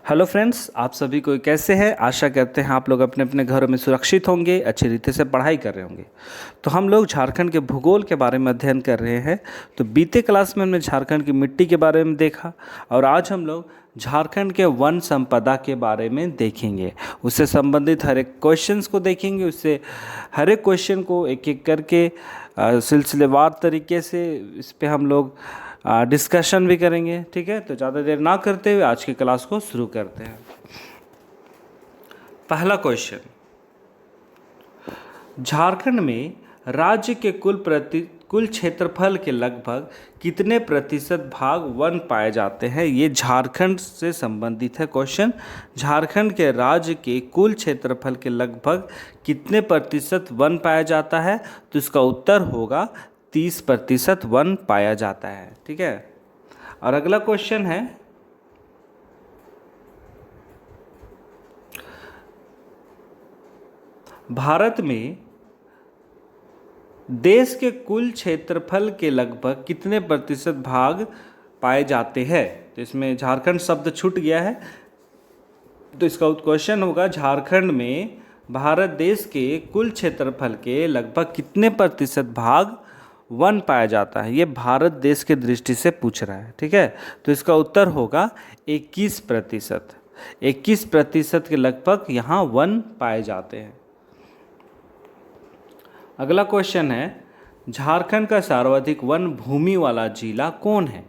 Hello friends, आप सभी को कैसे हैं। आशा करते हैं आप लोग अपने अपने घरों में सुरक्षित होंगे, अच्छी रीति से पढ़ाई कर रहे होंगे। तो हम लोग झारखंड के भूगोल के बारे में अध्ययन कर रहे हैं। तो बीते क्लास में हमने झारखंड की मिट्टी के बारे में देखा और आज हम लोग झारखंड के वन संपदा के बारे में देखेंगे। उससे संबंधित हर एक क्वेश्चंस को देखेंगे। उससे हर एक क्वेश्चन को एक एक करके सिलसिलेवार तरीके से इस पे हम लोग डिस्कशन भी करेंगे। ठीक है, तो ज़्यादा देर ना करते हुए आज की क्लास को शुरू करते हैं। पहला क्वेश्चन, झारखंड में राज्य के कुल क्षेत्रफल के लगभग कितने प्रतिशत भाग वन पाए जाते हैं। ये झारखंड से संबंधित है क्वेश्चन। झारखंड के राज्य के कुल क्षेत्रफल के लगभग कितने प्रतिशत वन पाया जाता है, तो इसका उत्तर होगा 30% वन पाया जाता है। ठीक है, और अगला क्वेश्चन है, भारत में देश के कुल क्षेत्रफल के लगभग कितने प्रतिशत भाग पाए जाते हैं। तो इसमें झारखंड शब्द छूट गया है, तो इसका क्वेश्चन होगा झारखंड में भारत देश के कुल क्षेत्रफल के लगभग कितने प्रतिशत भाग वन पाया जाता है। ये भारत देश के दृष्टि से पूछ रहा है। ठीक है, तो इसका उत्तर होगा 21%। 21% के लगभग यहाँ वन पाए जाते हैं। अगला क्वेश्चन है, झारखंड का सर्वाधिक वन भूमि वाला जिला कौन है।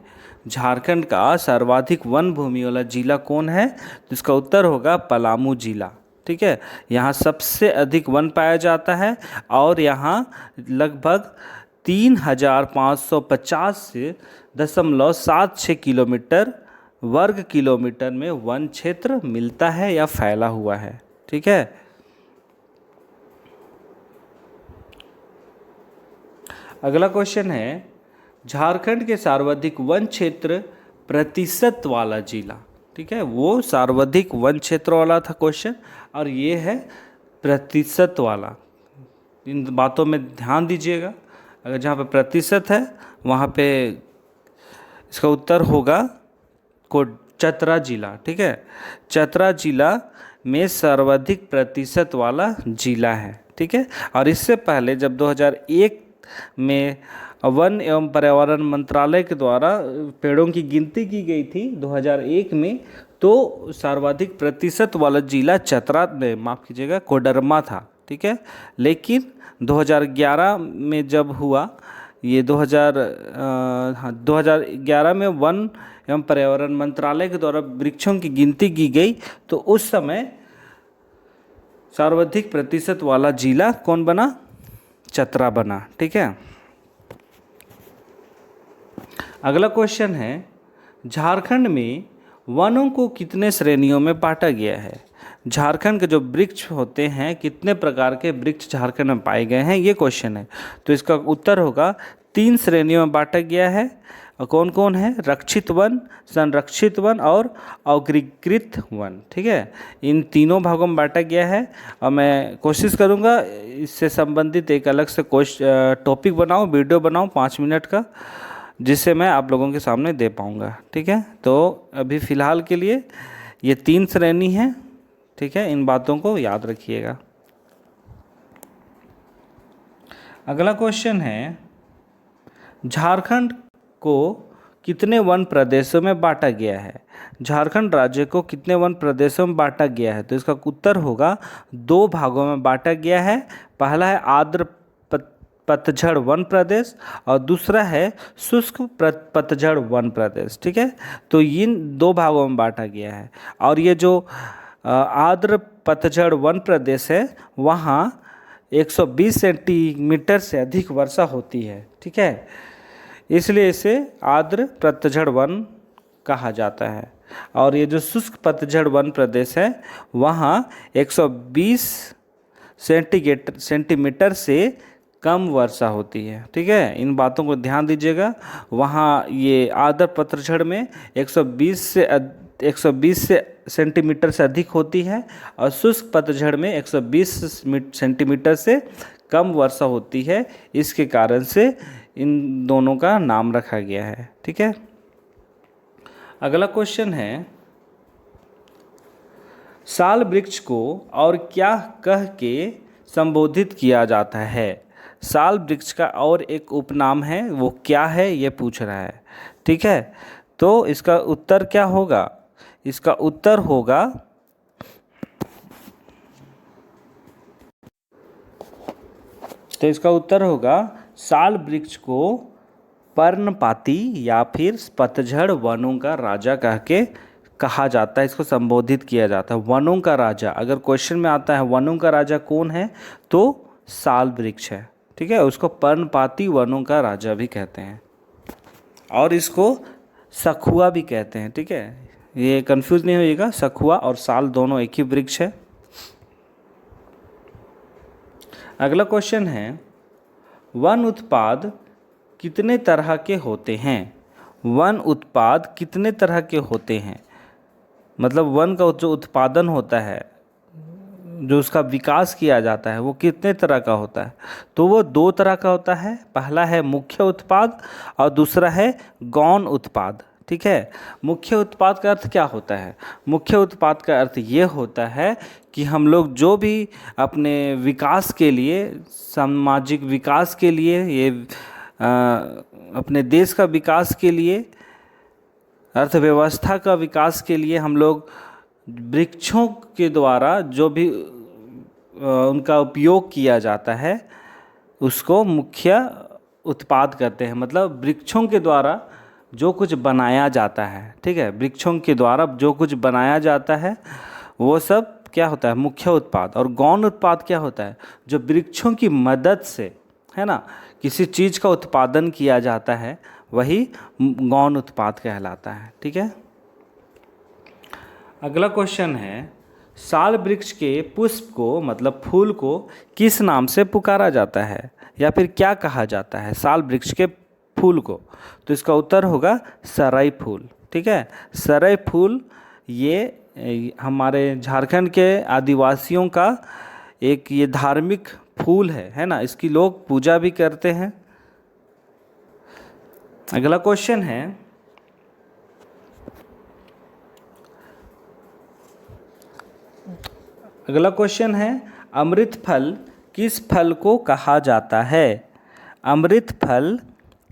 झारखंड का सर्वाधिक वन भूमि वाला जिला कौन है, तो इसका उत्तर होगा पलामू जिला। ठीक है, यहाँ सबसे अधिक वन पाया जाता है और यहाँ लगभग 3550 से 0.76 किलोमीटर वर्ग किलोमीटर में वन क्षेत्र मिलता है या फैला हुआ है। ठीक है, अगला क्वेश्चन है, झारखंड के सर्वाधिक वन क्षेत्र प्रतिशत वाला जिला। ठीक है, वो सर्वाधिक वन क्षेत्र वाला था क्वेश्चन और ये है प्रतिशत वाला। इन बातों में ध्यान दीजिएगा। अगर जहाँ पे प्रतिशत है वहाँ पे इसका उत्तर होगा चतरा जिला। ठीक है, चतरा जिला में सर्वाधिक प्रतिशत वाला जिला है। ठीक है, और इससे पहले जब 2001 में वन एवं पर्यावरण मंत्रालय के द्वारा पेड़ों की गिनती की गई थी 2001 में, तो सर्वाधिक प्रतिशत वाला जिला माफ़ कीजिएगा कोडरमा था। ठीक है, लेकिन 2011 में जब हुआ ये 2011 में वन एवं पर्यावरण मंत्रालय के द्वारा वृक्षों की गिनती की गई, तो उस समय सर्वाधिक प्रतिशत वाला जिला कौन बना, चतरा बना। ठीक है, अगला क्वेश्चन है, झारखंड में वनों को कितने श्रेणियों में बांटा गया है। झारखंड के जो वृक्ष होते हैं, कितने प्रकार के वृक्ष झारखंड में पाए गए हैं, ये क्वेश्चन है। तो इसका उत्तर होगा 3 श्रेणियों में बांटा गया है। कौन कौन है, रक्षित वन, संरक्षित वन और अग्रीकृत वन। ठीक है, इन तीनों भागों में बांटा गया है और मैं कोशिश करूँगा इससे संबंधित एक अलग से टॉपिक बनाऊँ, वीडियो बनाऊँ 5 मिनट का, जिससे मैं आप लोगों के सामने दे पाऊँगा। ठीक है, तो अभी फ़िलहाल के लिए ये 3 श्रेणी हैं। ठीक है, इन बातों को याद रखिएगा। अगला क्वेश्चन है, झारखंड को कितने वन प्रदेशों में बांटा गया है। झारखंड राज्य को कितने वन प्रदेशों में बांटा गया है, तो इसका उत्तर होगा 2 भागों में बांटा गया है। पहला है आर्द्र पतझड़ वन प्रदेश और दूसरा है शुष्क पतझड़ वन प्रदेश। ठीक है, तो इन 2 भागों में बांटा गया है और ये जो आर्द्र पतझड़ वन प्रदेश है वहाँ 120 सेंटीमीटर से अधिक वर्षा होती है। ठीक है, इसलिए इसे आर्द्र पतझड़ वन कहा जाता है। और ये जो शुष्क पतझड़ वन प्रदेश है वहाँ 120 सेंटीमीटर से कम वर्षा होती है। ठीक है, इन बातों को ध्यान दीजिएगा। वहाँ ये आर्द्र पतझड़ में 120 सेंटीमीटर से अधिक होती है और शुष्क पतझड़ में 120 सेंटीमीटर से कम वर्षा होती है। इसके कारण से इन दोनों का नाम रखा गया है। ठीक है, अगला क्वेश्चन है, साल वृक्ष को और क्या कह के संबोधित किया जाता है? साल वृक्ष का और एक उपनाम है, वो क्या है ये पूछ रहा है। ठीक है, तो इसका उत्तर क्या होगा? इसका उत्तर होगा साल वृक्ष को पर्णपाती या फिर पतझड़ वनों का राजा कहा जाता है, इसको संबोधित किया जाता है। वनों का राजा, अगर क्वेश्चन में आता है वनों का राजा कौन है, तो साल वृक्ष है। ठीक है, उसको पर्णपाती वनों का राजा भी कहते हैं और इसको सखुआ भी कहते हैं। ठीक है, ये कंफ्यूज नहीं होइएगा, सखुआ और साल दोनों एक ही वृक्ष है। अगला क्वेश्चन है, वन उत्पाद कितने तरह के होते हैं? वन उत्पाद कितने तरह के होते हैं? मतलब वन का जो उत्पादन होता है, जो उसका विकास किया जाता है, वो कितने तरह का होता है? तो वो दो तरह का होता है। पहला है मुख्य उत्पाद और दूसरा है गौण उत्पाद। ठीक है, मुख्य उत्पाद का अर्थ क्या होता है? मुख्य उत्पाद का अर्थ ये होता है कि हम लोग जो भी अपने विकास के लिए, सामाजिक विकास के लिए, अपने देश का विकास के लिए, अर्थव्यवस्था का विकास के लिए हम लोग वृक्षों के द्वारा जो भी उनका उपयोग किया जाता है उसको मुख्य उत्पाद कहते हैं। मतलब वृक्षों के द्वारा जो कुछ बनाया जाता है, ठीक है, वृक्षों के द्वारा जो कुछ बनाया जाता है वो सब क्या होता है? मुख्य उत्पाद। और गौण उत्पाद क्या होता है? जो वृक्षों की मदद से, है ना, किसी चीज़ का उत्पादन किया जाता है, वही गौण उत्पाद कहलाता है। ठीक है, अगला क्वेश्चन है, साल वृक्ष के पुष्प को, मतलब फूल को, किस नाम से पुकारा जाता है या फिर क्या कहा जाता है साल वृक्ष के फूल को? तो इसका उत्तर होगा सरई फूल। ठीक है, सरई फूल ये हमारे झारखंड के आदिवासियों का एक ये धार्मिक फूल है ना, इसकी लोग पूजा भी करते हैं। अगला क्वेश्चन है, अमृत फल किस फल को कहा जाता है? अमृत फल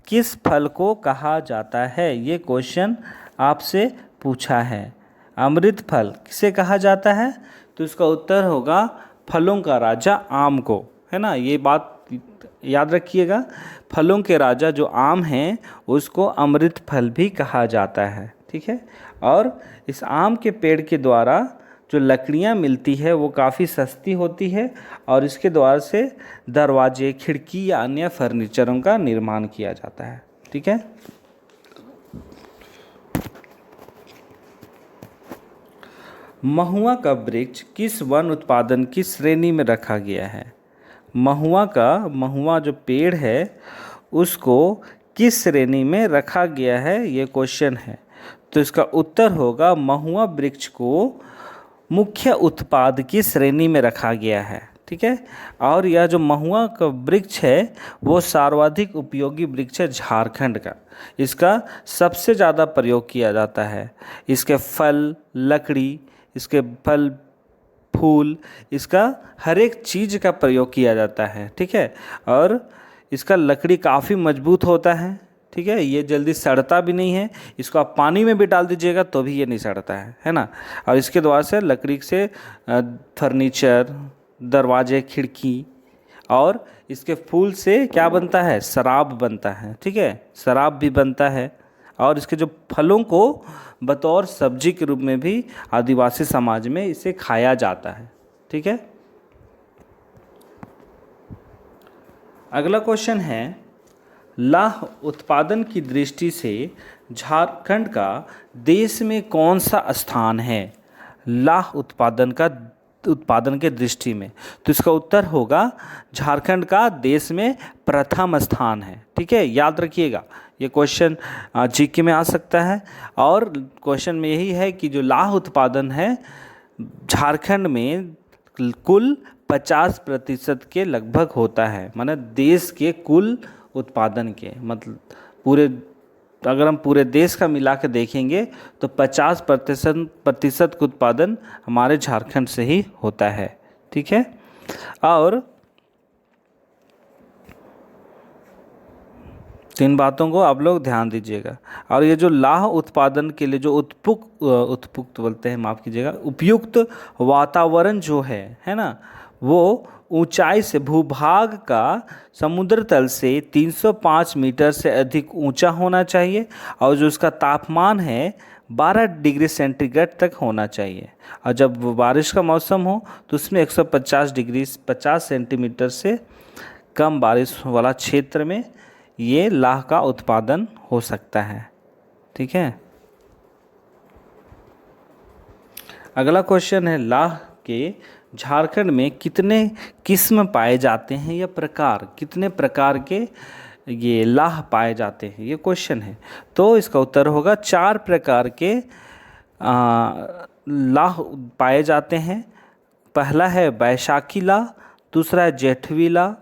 किस फल को कहा जाता है? ये क्वेश्चन आपसे पूछा है। अमृत फल किसे कहा जाता है? तो इसका उत्तर होगा फलों का राजा आम को, है ना। ये बात याद रखिएगा, फलों के राजा जो आम हैं उसको अमृत फल भी कहा जाता है। ठीक है, और इस आम के पेड़ के द्वारा जो लकड़ियाँ मिलती है वो काफ़ी सस्ती होती है और इसके द्वारा से दरवाजे, खिड़की या अन्य फर्नीचरों का निर्माण किया जाता है। ठीक है, महुआ का वृक्ष किस वन उत्पादन की श्रेणी में रखा गया है? महुआ जो पेड़ है उसको किस श्रेणी में रखा गया है, ये क्वेश्चन है। तो इसका उत्तर होगा महुआ वृक्ष को मुख्य उत्पाद की श्रेणी में रखा गया है। ठीक है, और यह जो महुआ का वृक्ष है वो सर्वाधिक उपयोगी वृक्ष है झारखंड का। इसका सबसे ज़्यादा प्रयोग किया जाता है। इसके फल, लकड़ी, इसके फल, फूल, इसका हर एक चीज़ का प्रयोग किया जाता है। ठीक है, और इसका लकड़ी काफ़ी मजबूत होता है। ठीक है, ये जल्दी सड़ता भी नहीं है। इसको आप पानी में भी डाल दीजिएगा तो भी ये नहीं सड़ता है ना। और इसके द्वारा से लकड़ी से फर्नीचर, दरवाजे, खिड़की, और इसके फूल से क्या बनता है? शराब बनता है। ठीक है, शराब भी बनता है। और इसके जो फलों को बतौर सब्जी के रूप में भी आदिवासी समाज में इसे खाया जाता है। ठीक है, अगला क्वेश्चन है, लाह उत्पादन की दृष्टि से झारखंड का देश में कौन सा स्थान है? लाह उत्पादन के दृष्टि में, तो इसका उत्तर होगा झारखंड का देश में प्रथम स्थान है। ठीक है, याद रखिएगा, ये क्वेश्चन जीके में आ सकता है। और क्वेश्चन में यही है कि जो लाह उत्पादन है झारखंड में कुल 50% के लगभग होता है, माने देश के कुल उत्पादन के, मतलब पूरे तो अगर हम पूरे देश का मिला के देखेंगे तो 50% का उत्पादन हमारे झारखंड से ही होता है। ठीक है, और तीन बातों को आप लोग ध्यान दीजिएगा। और ये जो लाह उत्पादन के लिए जो उत्पुक्त बोलते हैं, माफ़ कीजिएगा, उपयुक्त वातावरण जो है ना, वो ऊंचाई से भूभाग का समुद्र तल से 305 मीटर से अधिक ऊंचा होना चाहिए, और जो उसका तापमान है 12 डिग्री सेंटीग्रेड तक होना चाहिए। और जब बारिश का मौसम हो तो उसमें 150 सेंटीमीटर से कम बारिश वाला क्षेत्र में ये लाह का उत्पादन हो सकता है। ठीक है, अगला क्वेश्चन है, लाह के झारखंड में कितने किस्म पाए जाते हैं या प्रकार, कितने प्रकार के ये लाह पाए जाते हैं, ये क्वेश्चन है। तो इसका उत्तर होगा 4 प्रकार के लाह पाए जाते हैं। पहला है बैशाखी लाह, दूसरा है जेठवी लाह,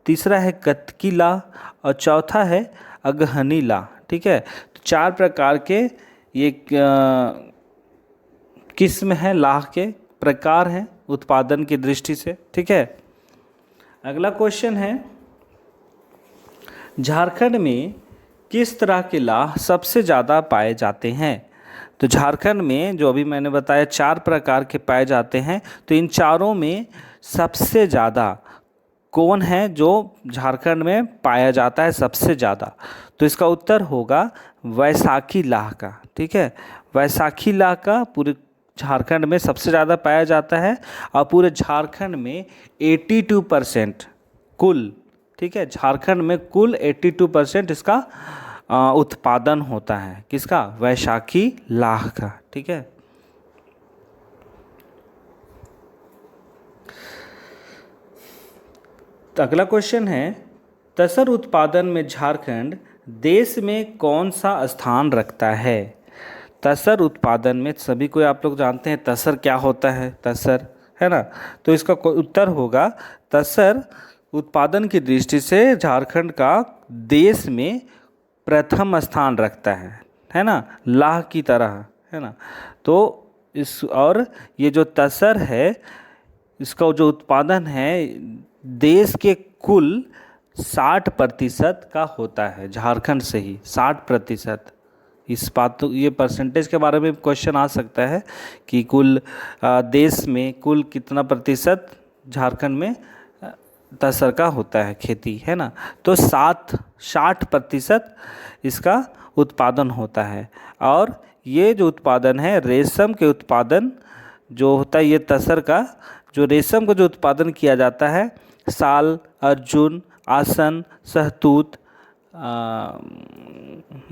तीसरा है कतकी लाह, और चौथा है अगहनी लाह। ठीक है, तो 4 प्रकार के ये किस्म हैं, लाह के प्रकार हैं उत्पादन की दृष्टि से। ठीक है, अगला क्वेश्चन है, झारखंड में किस तरह के लाह सबसे ज़्यादा पाए जाते हैं। तो झारखंड में जो अभी मैंने बताया 4 प्रकार के पाए जाते हैं, तो इन चारों में सबसे ज़्यादा कौन है जो झारखंड में पाया जाता है सबसे ज़्यादा। तो इसका उत्तर होगा वैशाखी लाह का। ठीक है, वैशाखी लाह का पूरे झारखंड में सबसे ज़्यादा पाया जाता है, और पूरे झारखंड में 82% कुल, ठीक है, झारखंड में कुल 82% इसका उत्पादन होता है। किसका? वैशाखी लाह का। ठीक है, तो अगला क्वेश्चन है, तसर उत्पादन में झारखंड देश में कौन सा स्थान रखता है। तसर उत्पादन में सभी को आप लोग जानते हैं तसर क्या होता है, तसर, है ना। तो इसका उत्तर होगा तसर उत्पादन की दृष्टि से झारखंड का देश में प्रथम स्थान रखता है ना, लाह की तरह, है ना। तो इस और ये जो तसर है इसका जो उत्पादन है देश के कुल 60% का होता है, झारखंड से ही 60%। इस बात, ये परसेंटेज के बारे में क्वेश्चन आ सकता है कि कुल देश में कुल कितना प्रतिशत झारखंड में तसर का होता है खेती, है ना। तो 60% इसका उत्पादन होता है। और ये जो उत्पादन है रेशम के उत्पादन जो होता है, ये तसर का जो रेशम का जो उत्पादन किया जाता है साल, अर्जुन, आसन, सहतूत,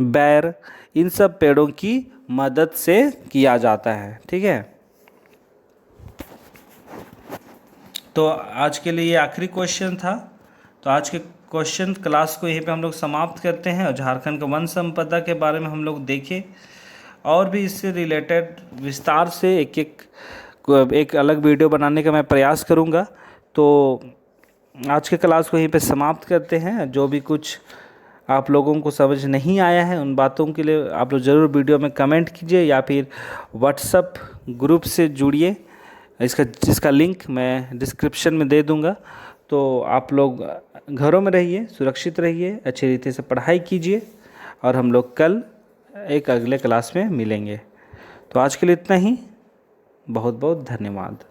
बैर, इन सब पेड़ों की मदद से किया जाता है। ठीक है, तो आज के लिए ये आखिरी क्वेश्चन था। तो आज के क्वेश्चन क्लास को यहीं पे हम लोग समाप्त करते हैं, और झारखंड का वन संपदा के बारे में हम लोग देखें, और भी इससे रिलेटेड विस्तार से एक अलग वीडियो बनाने का मैं प्रयास करूँगा। तो आज के क्लास को यहीं पे समाप्त करते हैं। जो भी कुछ आप लोगों को समझ नहीं आया है उन बातों के लिए आप लोग ज़रूर वीडियो में कमेंट कीजिए, या फिर व्हाट्सएप ग्रुप से जुड़िए। इसका लिंक मैं डिस्क्रिप्शन में दे दूंगा। तो आप लोग घरों में रहिए, सुरक्षित रहिए, अच्छी रीति से पढ़ाई कीजिए, और हम लोग कल एक अगले क्लास में मिलेंगे। तो आज के लिए इतना ही, बहुत बहुत धन्यवाद।